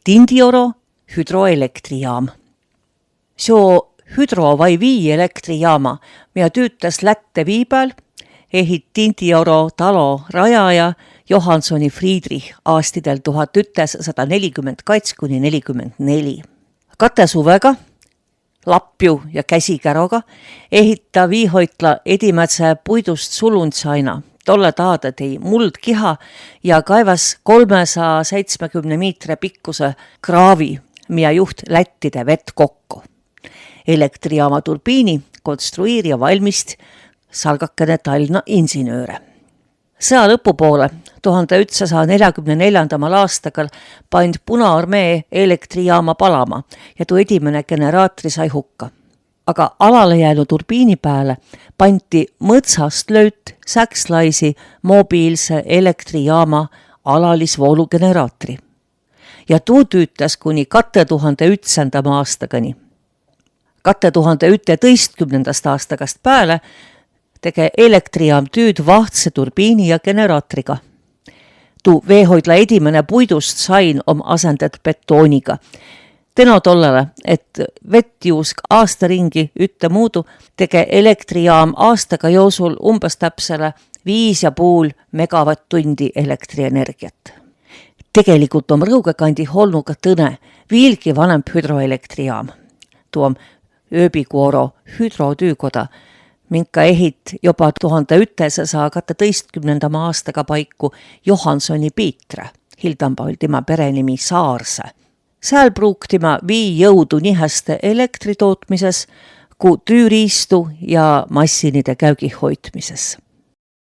Tindioro hydroelektrijaam. Seo hydro- vai viielektrijaama, mida tüütas Lätte viipääl, ehit Tindioro talo rajaja Johansoni Friedrich aastidel 1142–44. Kate suvega, lapju ja käsikäroga ehita Viihoitla Edimätse puidust sulundsaina. Tolle taada tei muldkiha ja kaevas 370 meetri pikkuse kraavi, mida juht Lättide vett kokku. Elektrijaama turbiini konstruiir ja valmist salgakene Tallinna insinööre. Sõja lõpupoole 1944. aastagal pand Punaarmee elektrijaama palama ja tuu edimene generaatri sai hukka. Aga alale jäänu turbiini pääle panti mõtsast lööt säkslaisi mobiilse elektrijaama alalisvoolugeneraatri. Ja tuu tüütas kuni 2001. aastagani. 2011. aastagast pääle tege elektrijaam tüüd vahtse turbiini ja generaatriga. Tuu Veehoidla edimene puidust sain om asendet betooniga. Teno tollele, et vett juusk aasta ringi ütte muudu, tege elektrijaam aastaga joosul umbes täpsele 5,5 megavatt-tundi elektrienergiat. Tegelikult om Rõugekandi holnuga tõne viilgi vanemp hüdroelektrijaam. Tuu om Ööbikuoro hüdrotüükoda, minka ehit jopa 1112. aastaga paiku Johansoni Piitre, hildamba oli tema perenimi Saarse. Sääl pruuktima vii jõudu niheste elektritootmises, ku tüüriistu ja massinide käügi hoitmises.